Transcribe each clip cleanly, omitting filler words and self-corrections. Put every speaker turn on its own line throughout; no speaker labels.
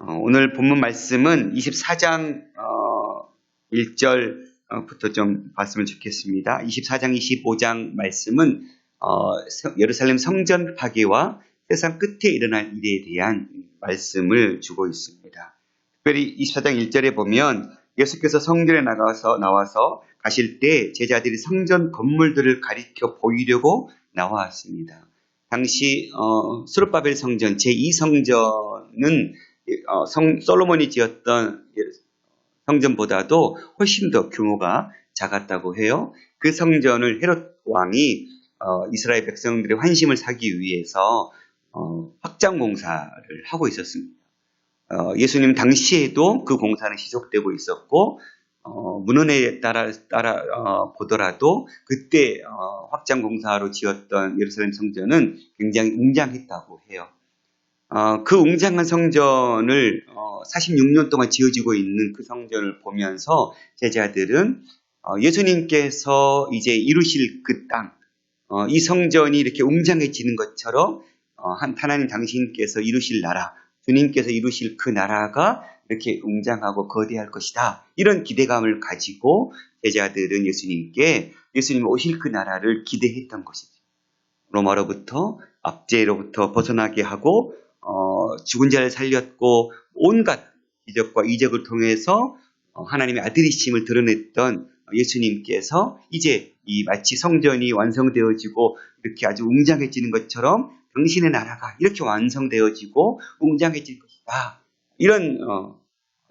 오늘 본문 말씀은 24장 1절부터 좀 봤으면 좋겠습니다. 24장 25장 말씀은 예루살렘 성전 파괴와 세상 끝에 일어날 일에 대한 말씀을 주고 있습니다. 특별히 24장 1절에 보면 예수께서 성전에 나와서 가실 때 제자들이 성전 건물들을 가리켜 보이려고 나왔습니다. 당시 스룹바벨 성전 제2성전은 솔로몬이 지었던 성전보다도 훨씬 더 규모가 작았다고 해요. 그 성전을 헤롯 왕이 이스라엘 백성들의 환심을 사기 위해서 확장 공사를 하고 있었습니다. 예수님 당시에도 그 공사는 지속되고 있었고 문헌에 따라 보더라도 그때 확장 공사로 지었던 예루살렘 성전은 굉장히 웅장했다고 해요. 그 웅장한 성전을 46년 동안 지어지고 있는 그 성전을 보면서 제자들은 예수님께서 이제 이루실 그 땅, 이 성전이 이렇게 웅장해지는 것처럼 하나님 당신께서 이루실 나라, 주님께서 이루실 그 나라가 이렇게 웅장하고 거대할 것이다. 이런 기대감을 가지고 제자들은 예수님 오실 그 나라를 기대했던 것이죠. 로마로부터 압제로부터 벗어나게 하고 죽은 자를 살렸고 온갖 기적과 이적을 통해서 하나님의 아들이심을 드러냈던 예수님께서 이제 이 마치 성전이 완성되어지고 이렇게 아주 웅장해지는 것처럼 당신의 나라가 이렇게 완성되어지고 웅장해질 것이다. 이런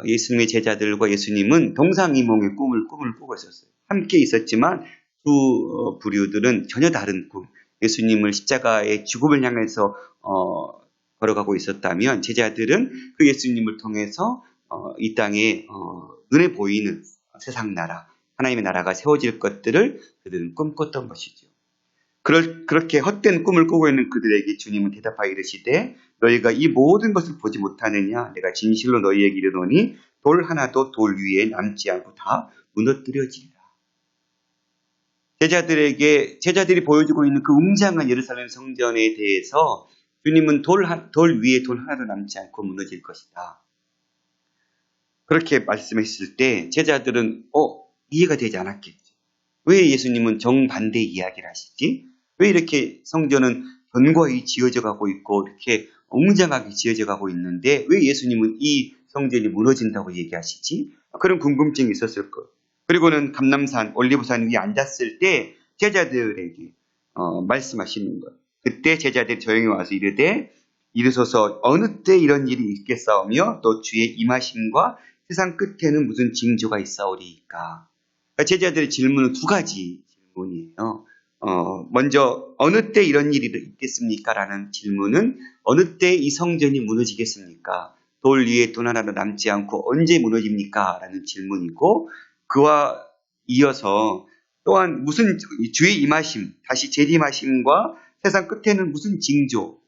예수님의 제자들과 예수님은 동상이몽의 꿈을 꾸고 있었어요. 함께 있었지만 두 부류들은 전혀 다른 꿈. 예수님을 십자가의 죽음을 향해서 걸어가고 있었다면 제자들은 그 예수님을 통해서 이 땅에 눈에 보이는 세상 나라, 하나님의 나라가 세워질 것들을 그들은 꿈꿨던 것이죠. 그렇게 헛된 꿈을 꾸고 있는 그들에게 주님은 대답하여 이르시되 너희가 이 모든 것을 보지 못하느냐? 내가 진실로 너희에게 이르노니 돌 하나도 돌 위에 남지 않고 다 무너뜨려지리라. 제자들이 보여주고 있는 그 웅장한 예루살렘 성전에 대해서 주님은 돌 위에 돌 하나도 남지 않고 무너질 것이다. 그렇게 말씀했을 때 제자들은 이해가 되지 않았겠죠. 왜 예수님은 정반대 이야기를 하시지? 왜 이렇게 성전은 견고히 지어져 가고 있고 이렇게 웅장하게 지어져 가고 있는데 왜 예수님은 이 성전이 무너진다고 얘기하시지? 그런 궁금증이 있었을 거예요. 그리고는 감람산, 올리브산 위에 앉았을 때 제자들에게 말씀하시는 거예요. 그때 제자들이 조용히 와서 이르소서 어느 때 이런 일이 있겠사오며 또 주의 임하심과 세상 끝에는 무슨 징조가 있사오리이까. 그러니까 제자들의 질문은 두 가지 질문이에요. 먼저 어느 때 이런 일이 있겠습니까? 라는 질문은 어느 때 이 성전이 무너지겠습니까? 돌 위에 돌 하나도 남지 않고 언제 무너집니까? 라는 질문이고 그와 이어서 또한 무슨 주의 임하심, 다시 재림하심과 세상 끝에는 무슨 징조,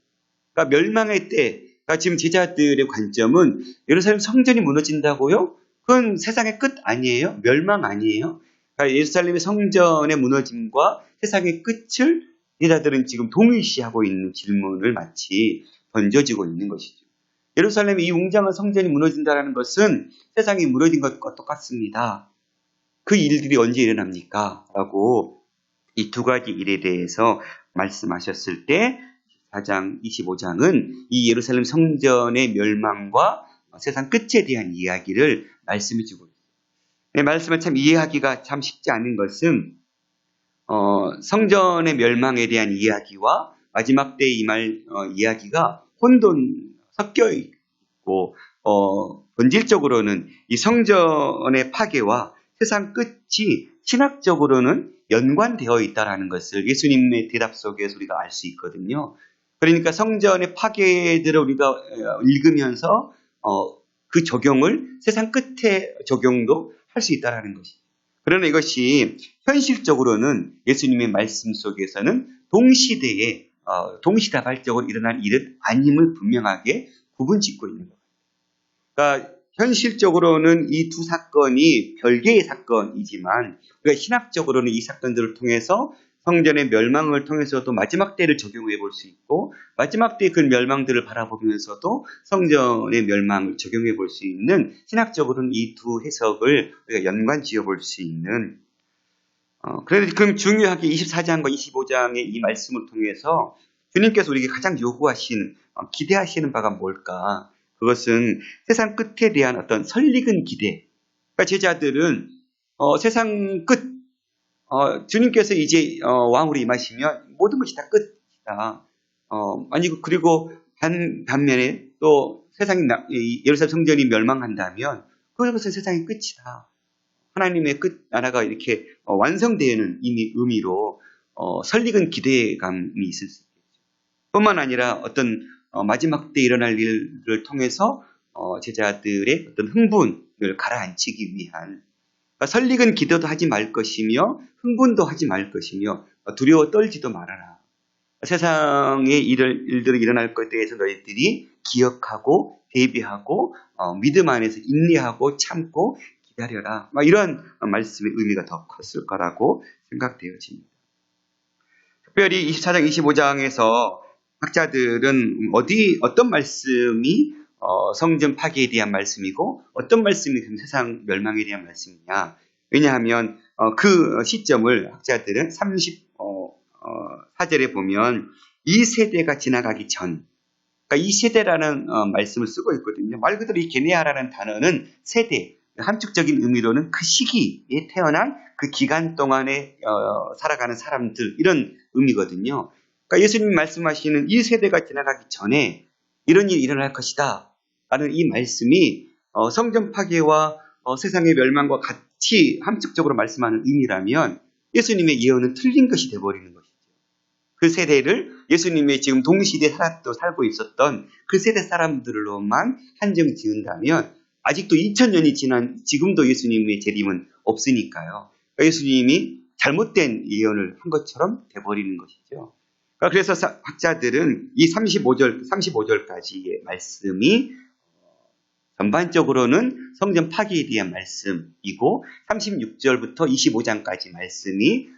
그러니까 멸망의 때, 그러니까 지금 제자들의 관점은 예루살렘 성전이 무너진다고요? 그건 세상의 끝 아니에요? 멸망 아니에요? 그러니까 예루살렘의 성전의 무너짐과 세상의 끝을 제자들은 지금 동일시하고 있는 질문을 마치 던져지고 있는 것이죠. 예루살렘의 이 웅장한 성전이 무너진다는 것은 세상이 무너진 것과 똑같습니다. 그 일들이 언제 일어납니까? 라고 이 두 가지 일에 대해서 말씀하셨을 때 4장 25장은 이 예루살렘 성전의 멸망과 세상 끝에 대한 이야기를 말씀해 주고 있어요. 말씀을 참 이해하기가 참 쉽지 않은 것은 성전의 멸망에 대한 이야기와 마지막 때에 임할 이야기가 섞여 있고 본질적으로는 이 성전의 파괴와 세상 끝이 신학적으로는 연관되어 있다는 것을 예수님의 대답 속에서 우리가 알 수 있거든요. 그러니까 성전의 파괴들을 우리가 읽으면서 그 적용을 세상 끝에 적용도 할 수 있다는 것이죠. 그러나 이것이 현실적으로는 예수님의 말씀 속에서는 동시대에 동시다발적으로 일어날 일은 아님을 분명하게 구분짓고 있는 것 같아요. 그러니까 현실적으로는 이 두 사건이 별개의 사건이지만 우리가 신학적으로는 이 사건들을 통해서 성전의 멸망을 통해서도 마지막 때를 적용해 볼 수 있고 마지막 때 그 멸망들을 바라보면서도 성전의 멸망을 적용해 볼 수 있는 신학적으로는 이 두 해석을 우리가 연관 지어 볼 수 있는 그럼 중요하게 24장과 25장의 이 말씀을 통해서 주님께서 우리에게 가장 요구하신 기대하시는 바가 뭘까? 그것은 세상 끝에 대한 어떤 설익은 기대. 그러니까 제자들은 세상 끝 주님께서 이제 왕으로 임하시면 모든 것이 다 끝이다. 그리고 반면에 또 예루살렘 성전이 멸망한다면 그것은 세상의 끝이다. 하나님의 끝 나라가 이렇게 완성되는 의미로 설익은 기대감이 있을 수 있겠죠. 뿐만 아니라 어떤 마지막 때 일어날 일을 통해서 제자들의 어떤 흥분을 가라앉히기 위한 설익은 기대도 하지 말 것이며 흥분도 하지 말 것이며 두려워 떨지도 말아라. 세상의 일들이 일어날 것에 대해서 너희들이 기억하고 대비하고 믿음 안에서 인내하고 참고 기다려라. 이런 말씀의 의미가 더 컸을 거라고 생각되어집니다. 특별히 24장, 25장에서 학자들은 어떤 말씀이 성전 파괴에 대한 말씀이고 어떤 말씀이 세상 멸망에 대한 말씀이냐. 왜냐하면 그 시점을 학자들은 34절에 보면 이 세대가 지나가기 전, 그러니까 이 세대라는 말씀을 쓰고 있거든요. 말 그대로 이 게네아라는 단어는 세대, 함축적인 의미로는 그 시기에 태어난 그 기간 동안에 살아가는 사람들 이런 의미거든요. 그러니까 예수님이 말씀하시는 이 세대가 지나가기 전에 이런 일이 일어날 것이다 라는 이 말씀이 성전 파괴와 세상의 멸망과 같이 함축적으로 말씀하는 의미라면 예수님의 예언은 틀린 것이 되어버리는 것이죠. 그 세대를 예수님의 지금 동시대에 살고 있었던 그 세대 사람들로만 한정 지은다면 아직도 2000년이 지난 지금도 예수님의 재림은 없으니까요. 그러니까 예수님이 잘못된 예언을 한 것처럼 돼버리는 것이죠. 그래서 학자들은 이 35절까지의 말씀이 전반적으로는 성전 파괴에 대한 말씀이고 36절부터 25장까지 말씀이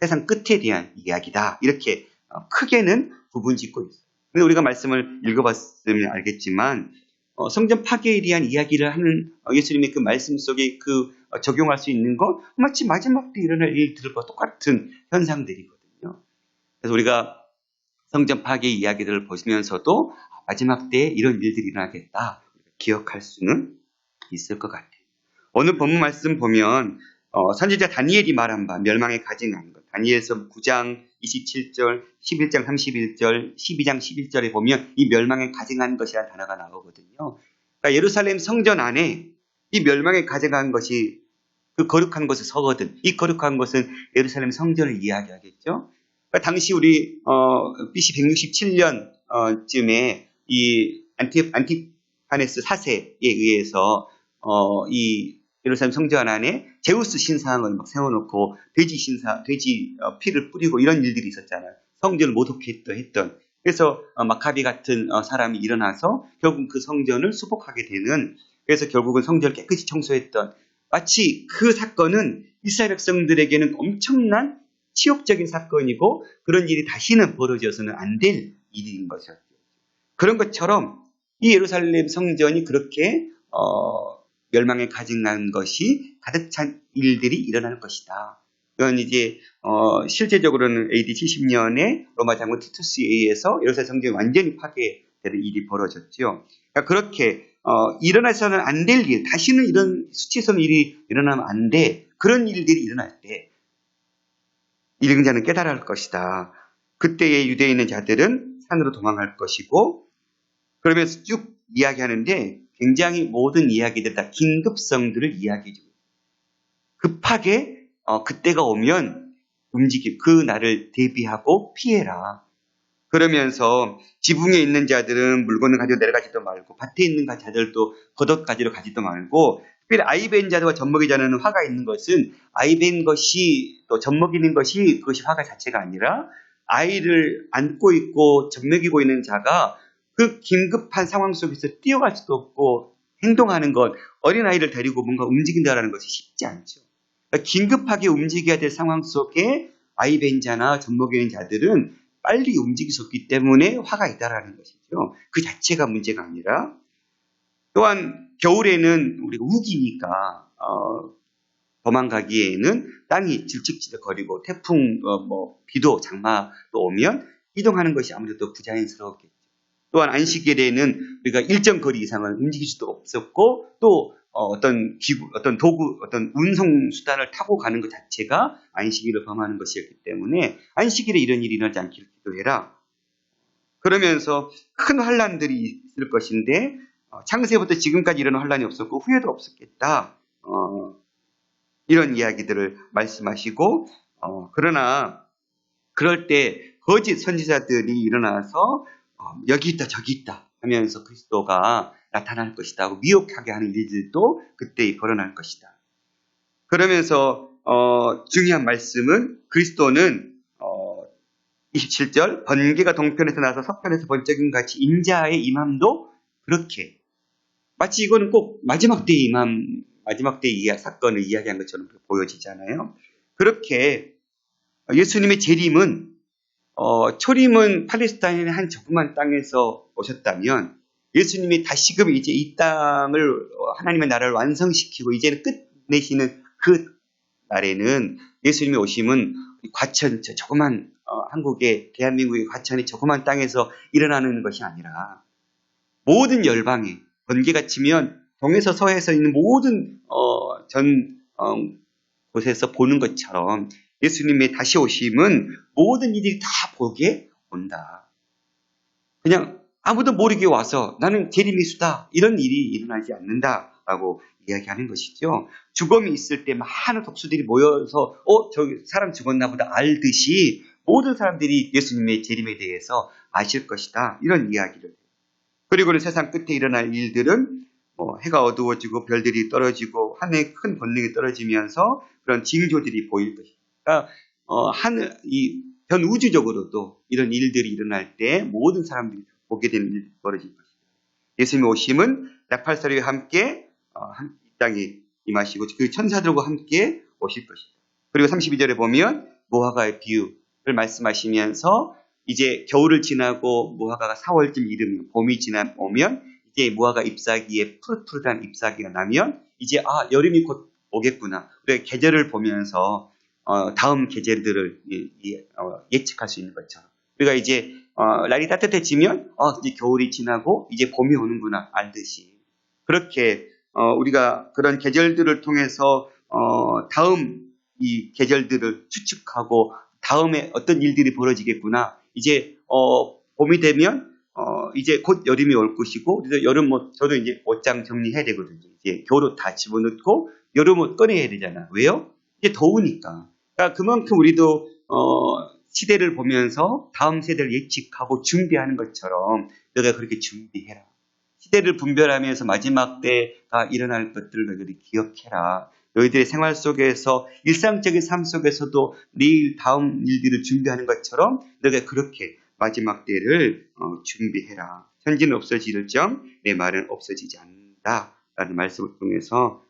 세상 끝에 대한 이야기다. 이렇게 크게는 구분짓고 있어요. 근데 우리가 말씀을 읽어봤으면 알겠지만 성전 파괴에 대한 이야기를 하는 예수님의 그 말씀 속에 적용할 수 있는 건 마치 마지막 때 일어날 일들과 똑같은 현상들이거든요. 그래서 우리가 성전 파괴 이야기들을 보시면서도 마지막 때에 이런 일들이 일어나겠다 기억할 수는 있을 것 같아요. 오늘 본문 말씀 보면 선지자 다니엘이 말한 바 멸망에 가증한 것. 다니엘서 9장 27절, 11장 31절, 12장 11절에 보면 이 멸망에 가증한 것이라는 단어가 나오거든요. 그러니까 예루살렘 성전 안에 이 멸망에 가증한 것이 그 거룩한 곳에 서거든. 이 거룩한 곳은 예루살렘 성전을 이야기하겠죠. 그러니까 당시 우리 BC 167년쯤에 이 안티파네스 4세에 의해서 이 예루살렘 성전 안에 제우스 신상을 막 세워놓고 돼지 피를 뿌리고 이런 일들이 있었잖아요. 성전을 모독했던. 그래서 마카비 같은 사람이 일어나서 결국 그 성전을 수복하게 되는, 그래서 결국은 성전을 깨끗이 청소했던, 마치 그 사건은 이스라엘 백성들에게는 엄청난 치욕적인 사건이고 그런 일이 다시는 벌어져서는 안 될 일인 것이었죠. 그런 것처럼 이 예루살렘 성전이 그렇게 멸망에 가증난 것이 가득 찬 일들이 일어날 것이다. 이건 이제 실제적으로는 AD 70년에 로마 장군 티투스에 의해서 예루살렘 성전이 완전히 파괴되는 일이 벌어졌죠. 그러니까 그렇게 일어나서는 안 될 일, 다시는 이런 수치스러운 일이 일어나면 안 돼. 그런 일들이 일어날 때 읽은 자는 깨달을 것이다. 그때의 유대에 있는 자들은 산으로 도망할 것이고, 그러면서 쭉 이야기하는데 굉장히 모든 이야기들 다 긴급성들을 이야기해주고, 급하게 그때가 오면 그 날을 대비하고 피해라. 그러면서 지붕에 있는 자들은 물건을 가지고 내려가지도 말고, 밭에 있는 자들도 겉옷 가지러 가지도 말고, 특별히 아이벤 자들과 젖먹이 자는 화가 있는 것은 아이벤 것이 또 젖먹이는 것이 그것이 화가 자체가 아니라 아이를 안고 있고 젖먹이고 있는 자가 그 긴급한 상황 속에서 뛰어갈 수도 없고 행동하는 것, 어린아이를 데리고 뭔가 움직인다는 것이 쉽지 않죠. 그러니까 긴급하게 움직여야 될 상황 속에 아이벤자나 젖먹이는 자들은 빨리 움직일 수 없기 때문에 화가 있다라는 것이죠. 그 자체가 문제가 아니라 또한 겨울에는 우리가 우기니까 도망가기에는 땅이 질직질직거리고 태풍, 비도 장마도 오면 이동하는 것이 아무래도 부자연스러웠겠죠. 또한 안식일에는 우리가 일정 거리 이상은 움직일 수도 없었고 또 어떤 기구, 어떤 도구, 어떤 운송 수단을 타고 가는 것 자체가 안식일을 범하는 것이었기 때문에 안식일에 이런 일이 일어나지 않기를 기도해라. 그러면서 큰 환란들이 있을 것인데 창세부터 지금까지 이런 환란이 없었고 후에도 없었겠다. 이런 이야기들을 말씀하시고 그러나 그럴 때 거짓 선지자들이 일어나서 여기 있다 저기 있다 하면서 그리스도가 나타날 것이다 하고 미혹하게 하는 일들도 그때 벌어날 것이다. 그러면서 중요한 말씀은 그리스도는 27절 번개가 동편에서 나서 서편에서 번쩍임 같이 인자의 임함도 그렇게 마치 이거는 꼭 마지막 때의 임함 마지막 때의 사건을 이야기한 것처럼 보여지잖아요. 그렇게 예수님의 재림은 초림은 팔레스타인의 한 조그만 땅에서 오셨다면 예수님이 다시금 이제 이 땅을 하나님의 나라를 완성시키고 이제는 끝내시는 그 날에는 예수님의 오심은 과천 조그만 한국의 대한민국의 과천의 조그만 땅에서 일어나는 것이 아니라 모든 열방에 번개가 치면 동에서 서에서 있는 모든 곳에서 보는 것처럼 예수님의 다시 오심은 모든 이들이 다 보게 온다. 그냥 아무도 모르게 와서 나는 재림의 수다 이런 일이 일어나지 않는다라고 이야기하는 것이죠. 죽음이 있을 때 많은 독수들이 모여서 저기 사람 죽었나 보다 알듯이 모든 사람들이 예수님의 재림에 대해서 아실 것이다. 이런 이야기를. 그리고는 세상 끝에 일어날 일들은 해가 어두워지고 별들이 떨어지고 하늘의 큰 권능이 떨어지면서 그런 징조들이 보일 것이다. 그러니까 전 우주적으로도 이런 일들이 일어날 때 모든 사람들이 보게 되는 일이 벌어질 것이다. 예수님의 오심은 나팔소리와 함께 이 땅에 임하시고 그 천사들과 함께 오실 것이다. 그리고 32절에 보면 무화과의 비유를 말씀하시면서 이제 겨울을 지나고 무화과가 4월쯤 이르면 봄이 오면 이제 무화과 잎사귀에 푸릇푸릇한 잎사귀가 나면 이제 여름이 곧 오겠구나. 우리가 계절을 보면서 다음 계절들을 예측할 수 있는 것처럼 우리가 이제 날이 따뜻해지면 이제 겨울이 지나고 이제 봄이 오는구나 알듯이 그렇게 우리가 그런 계절들을 통해서 다음 이 계절들을 추측하고 다음에 어떤 일들이 벌어지겠구나. 이제 봄이 되면 이제 곧 여름이 올 것이고 그래서 여름 저도 이제 옷장 정리해야 되거든요. 이제 겨울옷 다 집어넣고 여름옷 꺼내야 되잖아. 왜요? 이제 더우니까. 그러니까 그만큼 우리도 시대를 보면서 다음 세대를 예측하고 준비하는 것처럼 너가 그렇게 준비해라. 시대를 분별하면서 마지막 때가 일어날 것들을 너희들이 기억해라. 너희들의 생활 속에서 일상적인 삶 속에서도 내일 다음 일들을 준비하는 것처럼 너희가 그렇게 마지막 때를 준비해라. 현재는 없어지를정 내 말은 없어지지 않는다. 라는 말씀을 통해서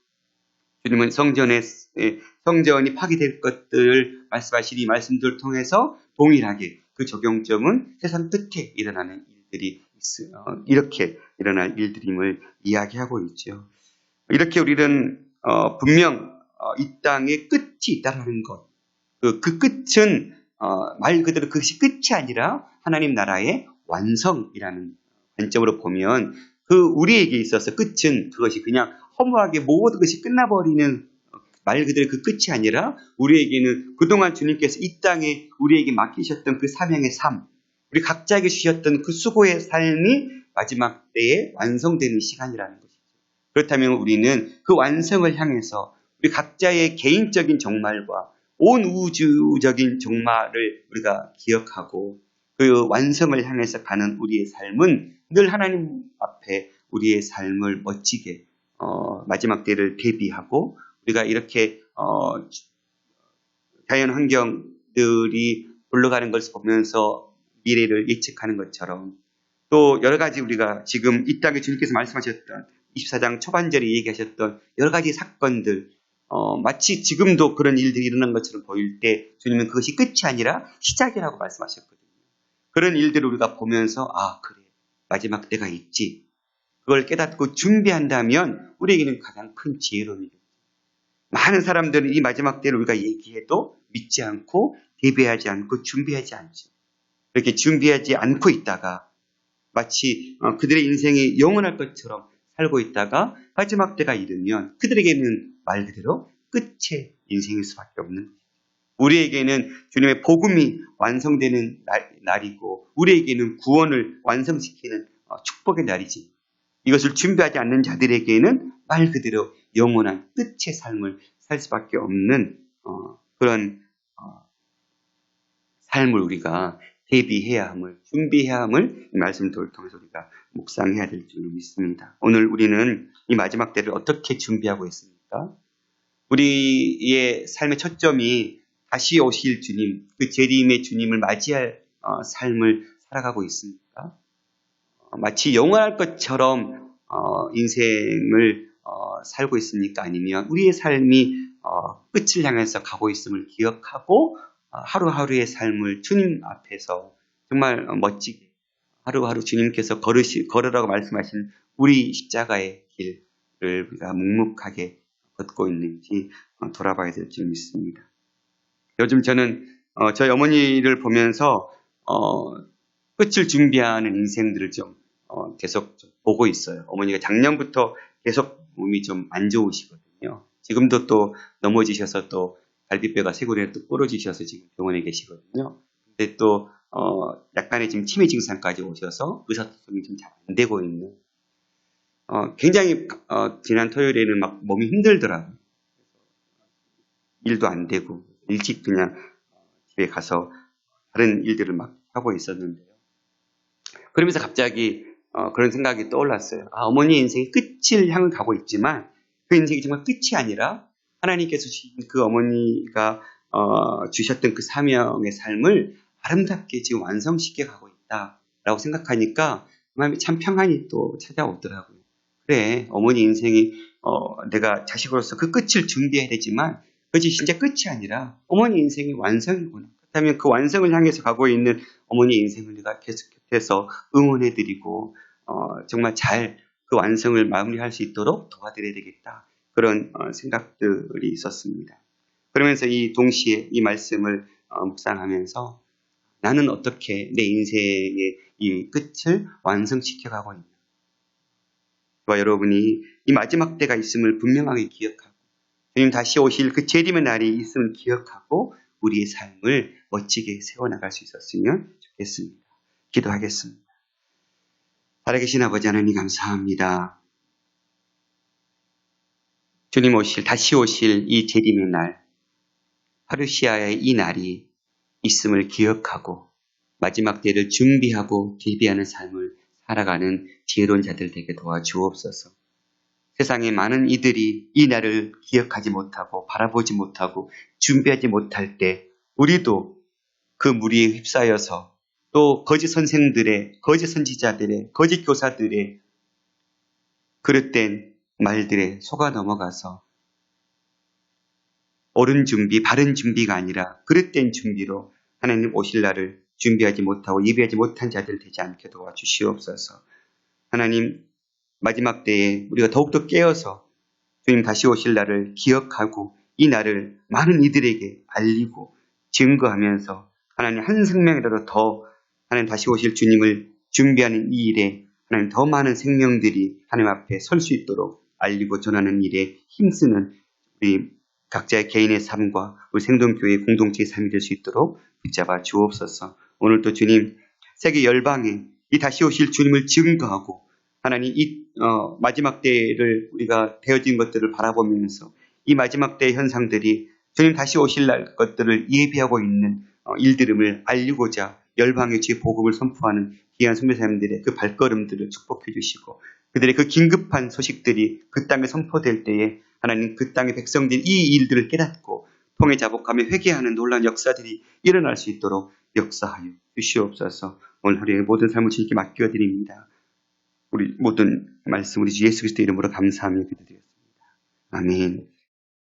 주님은 성전이 파괴될 것들을 말씀하신 이 말씀들을 통해서 동일하게 그 적용점은 세상 끝에 일어나는 일들이 이렇게 일어날 일들임을 이야기하고 있죠. 이렇게 우리는 분명 이 땅에 끝이 있다는 것. 그 끝은 말 그대로 그것이 끝이 아니라 하나님 나라의 완성이라는 관점으로 보면 우리에게 있어서 끝은 그것이 그냥 허무하게 모든 것이 끝나버리는 말 그대로 그 끝이 아니라 우리에게는 그동안 주님께서 이 땅에 우리에게 맡기셨던 그 사명의 삶, 우리 각자에게 주셨던 그 수고의 삶이 마지막 때에 완성되는 시간이라는 것이죠. 그렇다면 우리는 그 완성을 향해서 우리 각자의 개인적인 종말과 온 우주적인 종말을 우리가 기억하고 그 완성을 향해서 가는 우리의 삶은 늘 하나님 앞에 우리의 삶을 멋지게 마지막 때를 대비하고 우리가 이렇게 자연 환경들이 흘러가는 것을 보면서 미래를 예측하는 것처럼 또 여러 가지 우리가 지금 이 땅에 주님께서 말씀하셨던 24장 초반절에 얘기하셨던 여러 가지 사건들 마치 지금도 그런 일들이 일어난 것처럼 보일 때 주님은 그것이 끝이 아니라 시작이라고 말씀하셨거든요. 그런 일들을 우리가 보면서 그래, 마지막 때가 있지. 그걸 깨닫고 준비한다면 우리에게는 가장 큰 지혜로움이죠. 많은 사람들은 이 마지막 때를 우리가 얘기해도 믿지 않고 대비하지 않고 준비하지 않죠. 이렇게 준비하지 않고 있다가 마치 그들의 인생이 영원할 것처럼 살고 있다가 마지막 때가 이르면 그들에게는 말 그대로 끝의 인생일 수밖에 없는 거예요. 우리에게는 주님의 복음이 완성되는 날이고 우리에게는 구원을 완성시키는 축복의 날이지. 이것을 준비하지 않는 자들에게는 말 그대로 영원한 끝의 삶을 살 수밖에 없는 그런 삶을 우리가 대비해야 함을, 준비해야 함을 이 말씀을 통해서 우리가 묵상해야 될 줄 믿습니다. 오늘 우리는 이 마지막 때를 어떻게 준비하고 있습니까? 우리의 삶의 초점이 다시 오실 주님, 그 재림의 주님을 맞이할 삶을 살아가고 있습니까? 마치 영원할 것처럼 인생을 살고 있습니까? 아니면 우리의 삶이 끝을 향해서 가고 있음을 기억하고 하루하루의 삶을 주님 앞에서 정말 멋지게 하루하루 주님께서 걸으라고 말씀하신 우리 십자가의 길을 우리가 묵묵하게 걷고 있는지 돌아봐야 될 줄 믿습니다. 요즘 저는 저희 어머니를 보면서 끝을 준비하는 인생들을 좀 계속 좀 보고 있어요. 어머니가 작년부터 계속 몸이 좀 안 좋으시거든요. 지금도 또 넘어지셔서 또 갈비뼈가 세 구리에 또 부러지셔서 지금 병원에 계시거든요. 근데 또 약간의 지금 치매 증상까지 오셔서 의사소통이 좀 잘 안 되고 있는 굉장히 지난 토요일에는 막 몸이 힘들더라고요. 일도 안 되고 일찍 그냥 집에 가서 다른 일들을 막 하고 있었는데요. 그러면서 갑자기 그런 생각이 떠올랐어요. 어머니 인생이 끝을 향을 가고 있지만 그 인생이 정말 끝이 아니라 하나님께서 주신 그 어머니가 주셨던 그 사명의 삶을 아름답게 지금 완성시켜 가고 있다라고 생각하니까 마음이 참 평안이 또 찾아오더라고요. 그래, 어머니 인생이 내가 자식으로서 그 끝을 준비해야 되지만 그것이 진짜 끝이 아니라 어머니 인생이 완성이구나. 그렇다면 그 완성을 향해서 가고 있는 어머니 인생을 내가 계속해서 응원해드리고 정말 잘 그 완성을 마무리할 수 있도록 도와드려야 되겠다. 그런 생각들이 있었습니다. 그러면서 이 동시에 이 말씀을 묵상하면서 나는 어떻게 내 인생의 이 끝을 완성시켜가고 있나. 저와 여러분이 이 마지막 때가 있음을 분명하게 기억하고 주님 다시 오실 그 재림의 날이 있음을 기억하고 우리의 삶을 멋지게 세워나갈 수 있었으면 좋겠습니다. 기도하겠습니다. 살아계신 아버지 하나님 감사합니다. 주님 다시 오실 이 재림의 날, 파루시아의 이 날이 있음을 기억하고 마지막 때를 준비하고 대비하는 삶을 살아가는 지혜로운 자들 되게 도와주옵소서. 세상에 많은 이들이 이 날을 기억하지 못하고 바라보지 못하고 준비하지 못할 때 우리도 그 무리에 휩싸여서 또 거짓 선생들의, 거짓 선지자들의, 거짓 교사들의 그릇된 말들에 속아 넘어가서 옳은 준비, 바른 준비가 아니라 그릇된 준비로 하나님 오실 날을 준비하지 못하고 예비하지 못한 자들 되지 않게 도와주시옵소서. 하나님 마지막 때에 우리가 더욱더 깨어서 주님 다시 오실 날을 기억하고 이 날을 많은 이들에게 알리고 증거하면서 하나님 한 생명이라도 더 하나님 다시 오실 주님을 준비하는 이 일에 하나님 더 많은 생명들이 하나님 앞에 설 수 있도록 알리고 전하는 일에 힘쓰는 우리 각자의 개인의 삶과 우리 생동교회 공동체의 삶이 될 수 있도록 붙잡아 주옵소서. 오늘도 주님 세계 열방에 이 다시 오실 주님을 증거하고 하나님 이 마지막 때를 우리가 되어진 것들을 바라보면서 이 마지막 때의 현상들이 주님 다시 오실 날 것들을 예비하고 있는 일들음을 알리고자 열방의 주의 복음을 선포하는 귀한 선교사님들의 그 발걸음들을 축복해 주시고 그들의 그 긴급한 소식들이 그 땅에 선포될 때에 하나님 그 땅의 백성들이 이 일들을 깨닫고 통해 자복하며 회개하는 놀라운 역사들이 일어날 수 있도록 역사하여 주시옵소서. 오늘 하루의 모든 삶을 주님께 맡겨드립니다. 우리 모든 말씀 우리 주 예수 그리스도 이름으로 감사하며 기도드렸습니다. 아멘.